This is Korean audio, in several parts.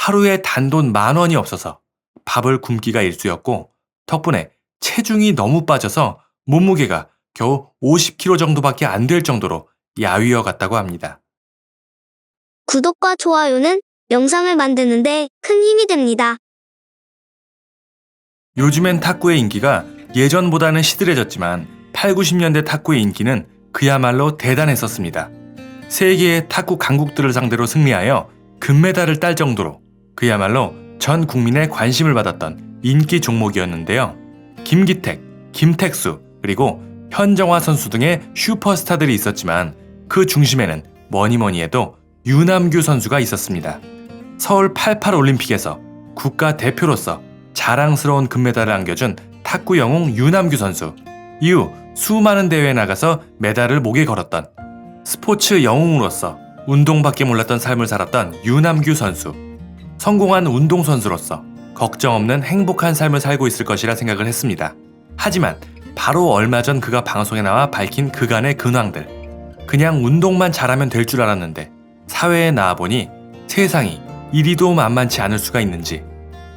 하루에 단돈 10,000원이 없어서 밥을 굶기가 일쑤였고 덕분에 체중이 너무 빠져서 몸무게가 겨우 50kg 정도밖에 안 될 정도로 야위어 갔다고 합니다. 구독과 좋아요는 영상을 만드는데 큰 힘이 됩니다. 요즘엔 탁구의 인기가 예전보다는 시들해졌지만 8, 90년대 탁구의 인기는 그야말로 대단했었습니다. 세계의 탁구 강국들을 상대로 승리하여 금메달을 딸 정도로 그야말로 전 국민의 관심을 받았던 인기 종목이었는데요. 김기택, 김택수, 그리고 현정화 선수 등의 슈퍼스타들이 있었지만 그 중심에는 뭐니뭐니 해도 유남규 선수가 있었습니다. 서울 88 올림픽에서 국가대표로서 자랑스러운 금메달을 안겨준 탁구 영웅 유남규 선수. 이후 수많은 대회에 나가서 메달을 목에 걸었던 스포츠 영웅으로서 운동밖에 몰랐던 삶을 살았던 유남규 선수. 성공한 운동선수로서 걱정 없는 행복한 삶을 살고 있을 것이라 생각을 했습니다. 하지만 바로 얼마 전 그가 방송에 나와 밝힌 그간의 근황들. 그냥 운동만 잘하면 될 줄 알았는데 사회에 나와보니 세상이 이리도 만만치 않을 수가 있는지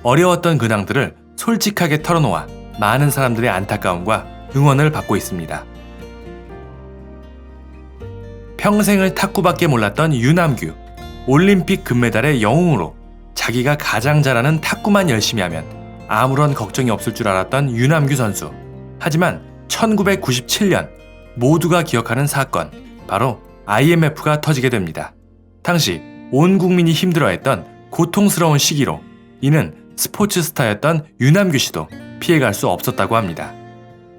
어려웠던 근황들을 솔직하게 털어놓아 많은 사람들의 안타까움과 응원을 받고 있습니다. 평생을 탁구밖에 몰랐던 유남규. 올림픽 금메달의 영웅으로 자기가 가장 잘하는 탁구만 열심히 하면 아무런 걱정이 없을 줄 알았던 유남규 선수. 하지만 1997년 모두가 기억하는 사건, 바로 IMF가 터지게 됩니다. 당시 온 국민이 힘들어했던 고통스러운 시기로 이는 스포츠 스타였던 유남규 씨도 피해갈 수 없었다고 합니다.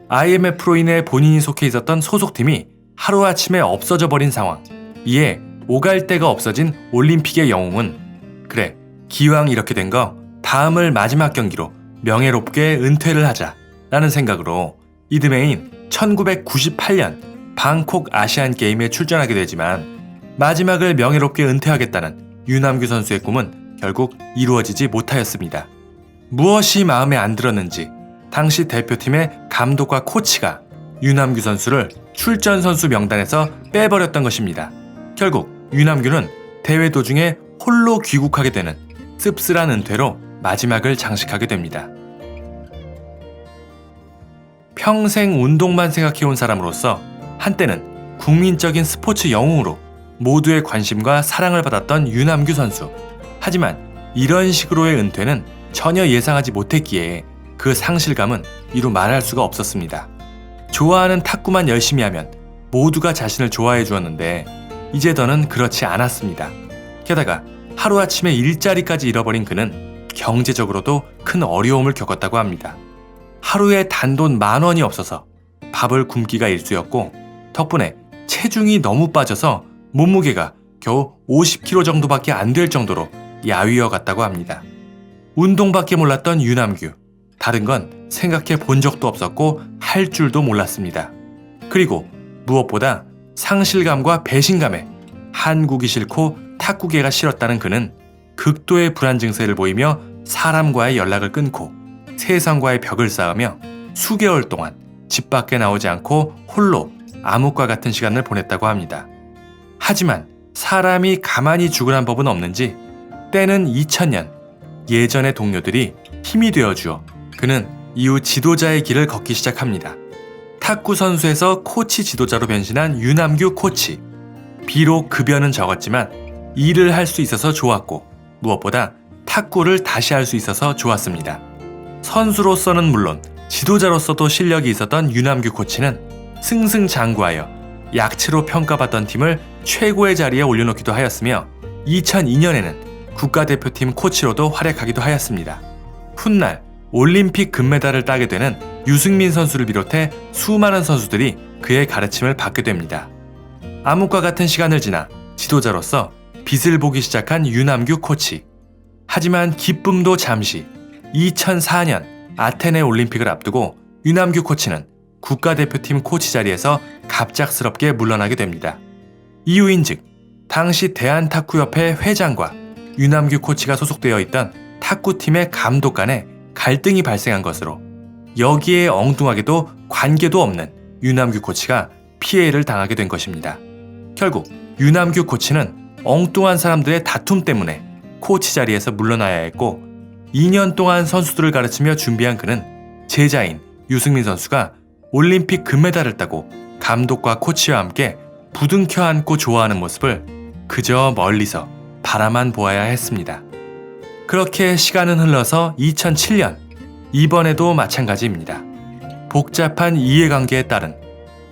IMF로 인해 본인이 속해 있었던 소속팀이 하루아침에 없어져 버린 상황. 이에 오갈 데가 없어진 올림픽의 영웅은 그래, 기왕 이렇게 된 거 다음을 마지막 경기로 명예롭게 은퇴를 하자 라는 생각으로 이듬해인 1998년 방콕 아시안게임에 출전하게 되지만 마지막을 명예롭게 은퇴하겠다는 유남규 선수의 꿈은 결국 이루어지지 못하였습니다. 무엇이 마음에 안 들었는지 당시 대표팀의 감독과 코치가 유남규 선수를 출전 선수 명단에서 빼버렸던 것입니다. 결국 유남규는 대회 도중에 홀로 귀국하게 되는 씁쓸한 은퇴로 마지막을 장식하게 됩니다. 평생 운동만 생각해온 사람으로서 한때는 국민적인 스포츠 영웅으로 모두의 관심과 사랑을 받았던 유남규 선수. 하지만 이런 식으로의 은퇴는 전혀 예상하지 못했기에 그 상실감은 이루 말할 수가 없었습니다. 좋아하는 탁구만 열심히 하면 모두가 자신을 좋아해 주었는데 이제 더는 그렇지 않았습니다. 게다가 하루아침에 일자리까지 잃어버린 그는 경제적으로도 큰 어려움을 겪었다고 합니다. 하루에 단돈 10,000원이 없어서 밥을 굶기가 일쑤였고 덕분에 체중이 너무 빠져서 몸무게가 겨우 50kg 정도밖에 안 될 정도로 야위어 갔다고 합니다. 운동밖에 몰랐던 유남규. 다른 건 생각해 본 적도 없었고 할 줄도 몰랐습니다. 그리고 무엇보다 상실감과 배신감에 한국이 싫고 탁구계가 싫었다는 그는 극도의 불안 증세를 보이며 사람과의 연락을 끊고 세상과의 벽을 쌓으며 수개월 동안 집 밖에 나오지 않고 홀로 암흑과 같은 시간을 보냈다고 합니다. 하지만 사람이 가만히 죽으란 법은 없는지 때는 2000년 예전의 동료들이 힘이 되어주어 그는 이후 지도자의 길을 걷기 시작합니다. 탁구 선수에서 코치 지도자로 변신한 유남규 코치. 비록 급여는 적었지만 일을 할 수 있어서 좋았고 무엇보다 탁구를 다시 할 수 있어서 좋았습니다. 선수로서는 물론 지도자로서도 실력이 있었던 유남규 코치는 승승장구하여 약체로 평가받던 팀을 최고의 자리에 올려놓기도 하였으며 2002년에는 국가대표팀 코치로도 활약하기도 하였습니다. 훗날 올림픽 금메달을 따게 되는 유승민 선수를 비롯해 수많은 선수들이 그의 가르침을 받게 됩니다. 암흑과 같은 시간을 지나 지도자로서 빛을 보기 시작한 유남규 코치. 하지만 기쁨도 잠시. 2004년 아테네 올림픽을 앞두고 유남규 코치는 국가대표팀 코치 자리에서 갑작스럽게 물러나게 됩니다. 이유인즉 당시 대한탁구협회 회장과 유남규 코치가 소속되어 있던 탁구팀의 감독 간에 갈등이 발생한 것으로 여기에 엉뚱하게도 관계도 없는 유남규 코치가 피해를 당하게 된 것입니다. 결국 유남규 코치는 엉뚱한 사람들의 다툼 때문에 코치 자리에서 물러나야 했고 2년 동안 선수들을 가르치며 준비한 그는 제자인 유승민 선수가 올림픽 금메달을 따고 감독과 코치와 함께 부둥켜 안고 좋아하는 모습을 그저 멀리서 바라만 보아야 했습니다. 그렇게 시간은 흘러서 2007년, 이번에도 마찬가지입니다. 복잡한 이해관계에 따른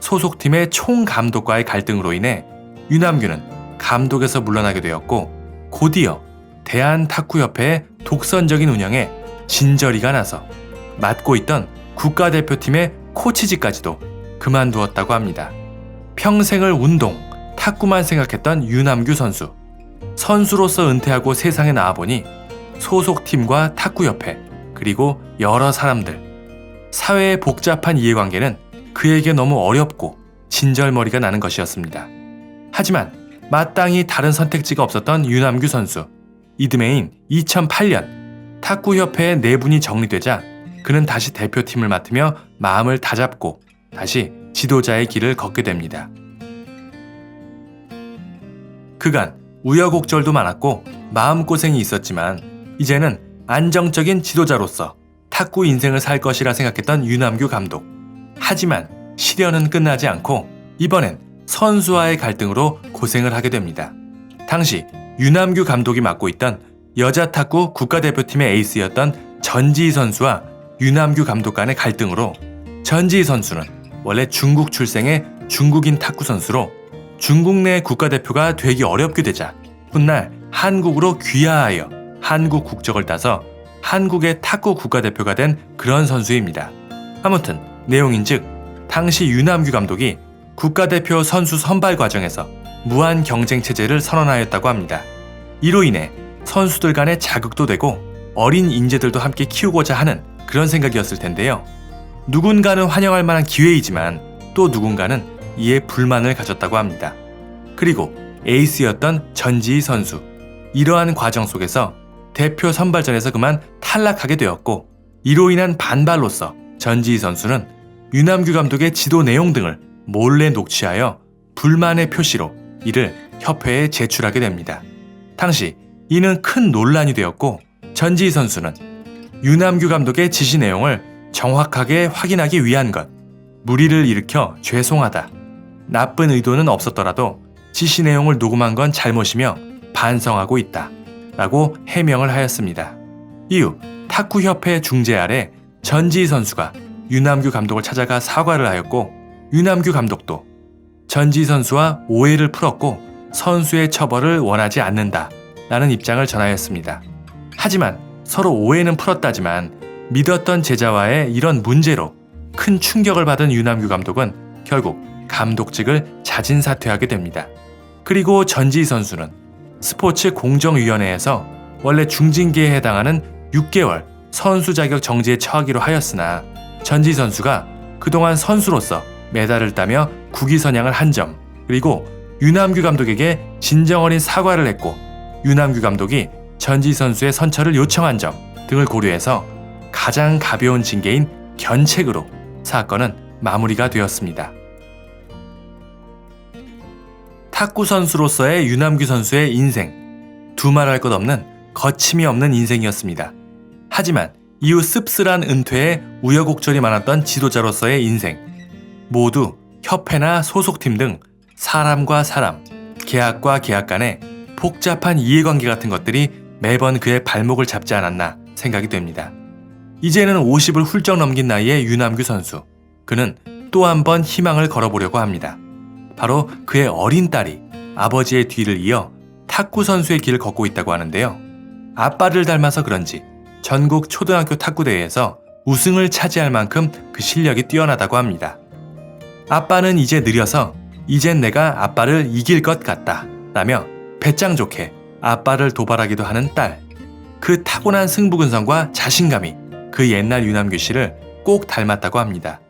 소속팀의 총감독과의 갈등으로 인해 유남규는 감독에서 물러나게 되었고 곧이어 대한탁구협회의 독선적인 운영에 진저리가 나서 맡고 있던 국가대표팀의 코치직까지도 그만두었다고 합니다. 평생을 운동, 탁구만 생각했던 유남규 선수. 선수로서 은퇴하고 세상에 나와보니 소속팀과 탁구협회, 그리고 여러 사람들, 사회의 복잡한 이해관계는 그에게 너무 어렵고 진절머리가 나는 것이었습니다. 하지만 마땅히 다른 선택지가 없었던 유남규 선수. 이듬해인 2008년 탁구협회의 내분이 정리되자 그는 다시 대표팀을 맡으며 마음을 다잡고 다시 지도자의 길을 걷게 됩니다. 그간 우여곡절도 많았고 마음고생이 있었지만 이제는 안정적인 지도자로서 탁구 인생을 살 것이라 생각했던 유남규 감독. 하지만 시련은 끝나지 않고 이번엔 선수와의 갈등으로 고생을 하게 됩니다. 당시 유남규 감독이 맡고 있던 여자 탁구 국가대표팀의 에이스였던 전지희 선수와 유남규 감독 간의 갈등으로 전지희 선수는 원래 중국 출생의 중국인 탁구 선수로 중국 내 국가대표가 되기 어렵게 되자 훗날 한국으로 귀화하여 한국 국적을 따서 한국의 탁구 국가대표가 된 그런 선수입니다. 아무튼 내용인즉 당시 유남규 감독이 국가대표 선수 선발 과정에서 무한 경쟁 체제를 선언하였다고 합니다. 이로 인해 선수들 간의 자극도 되고 어린 인재들도 함께 키우고자 하는 그런 생각이었을 텐데요. 누군가는 환영할 만한 기회이지만 또 누군가는 이에 불만을 가졌다고 합니다. 그리고 에이스였던 전지희 선수. 이러한 과정 속에서 대표 선발전에서 그만 탈락하게 되었고 이로 인한 반발로서 전지희 선수는 유남규 감독의 지도 내용 등을 몰래 녹취하여 불만의 표시로 이를 협회에 제출하게 됩니다. 당시 이는 큰 논란이 되었고 전지희 선수는 유남규 감독의 지시 내용을 정확하게 확인하기 위한 것, 무리를 일으켜 죄송하다, 나쁜 의도는 없었더라도 지시 내용을 녹음한 건 잘못이며 반성하고 있다 라고 해명을 하였습니다. 이후 탁구협회 중재 아래 전지희 선수가 유남규 감독을 찾아가 사과를 하였고 유남규 감독도 전지희 선수와 오해를 풀었고 선수의 처벌을 원하지 않는다 라는 입장을 전하였습니다. 하지만 서로 오해는 풀었다지만 믿었던 제자와의 이런 문제로 큰 충격을 받은 유남규 감독은 결국 감독직을 자진 사퇴하게 됩니다. 그리고 전지희 선수는 스포츠 공정위원회에서 원래 중징계에 해당하는 6개월 선수 자격 정지에 처하기로 하였으나 전지희 선수가 그동안 선수로서 메달을 따며 국위선양을 한 점, 그리고 유남규 감독에게 진정어린 사과를 했고 유남규 감독이 전지희 선수의 선처를 요청한 점 등을 고려해서 가장 가벼운 징계인 견책으로 사건은 마무리가 되었습니다. 탁구 선수로서의 유남규 선수의 인생, 두말할 것 없는 거침이 없는 인생이었습니다. 하지만 이후 씁쓸한 은퇴에 우여곡절이 많았던 지도자로서의 인생, 모두 협회나 소속팀 등 사람과 사람, 계약과 계약 간의 복잡한 이해관계 같은 것들이 매번 그의 발목을 잡지 않았나 생각이 됩니다. 이제는 50을 훌쩍 넘긴 나이의 유남규 선수. 그는 또 한 번 희망을 걸어보려고 합니다. 바로 그의 어린 딸이 아버지의 뒤를 이어 탁구 선수의 길을 걷고 있다고 하는데요. 아빠를 닮아서 그런지 전국 초등학교 탁구대회에서 우승을 차지할 만큼 그 실력이 뛰어나다고 합니다. 아빠는 이제 느려서 이젠 내가 아빠를 이길 것 같다 라며 배짱 좋게 아빠를 도발하기도 하는 딸. 그 타고난 승부근성과 자신감이 그 옛날 유남규 씨를 꼭 닮았다고 합니다.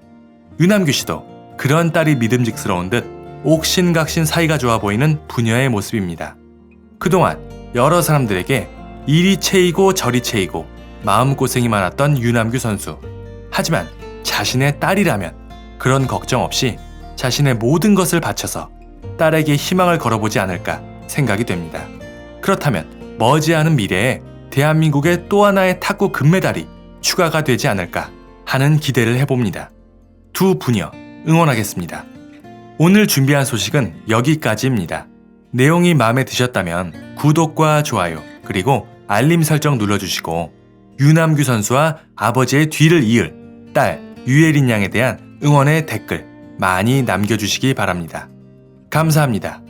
유남규 씨도 그런 딸이 믿음직스러운 듯 옥신각신 사이가 좋아 보이는 부녀의 모습입니다. 그동안 여러 사람들에게 이리 채이고 저리 채이고 마음고생이 많았던 유남규 선수. 하지만 자신의 딸이라면 그런 걱정 없이 자신의 모든 것을 바쳐서 딸에게 희망을 걸어보지 않을까 생각이 됩니다. 그렇다면 머지않은 미래에 대한민국의 또 하나의 탁구 금메달이 추가가 되지 않을까 하는 기대를 해봅니다. 두 부녀 응원하겠습니다. 오늘 준비한 소식은 여기까지입니다. 내용이 마음에 드셨다면 구독과 좋아요 그리고 알림 설정 눌러주시고 유남규 선수와 아버지의 뒤를 이을 딸 유예린 양에 대한 응원의 댓글 많이 남겨주시기 바랍니다. 감사합니다.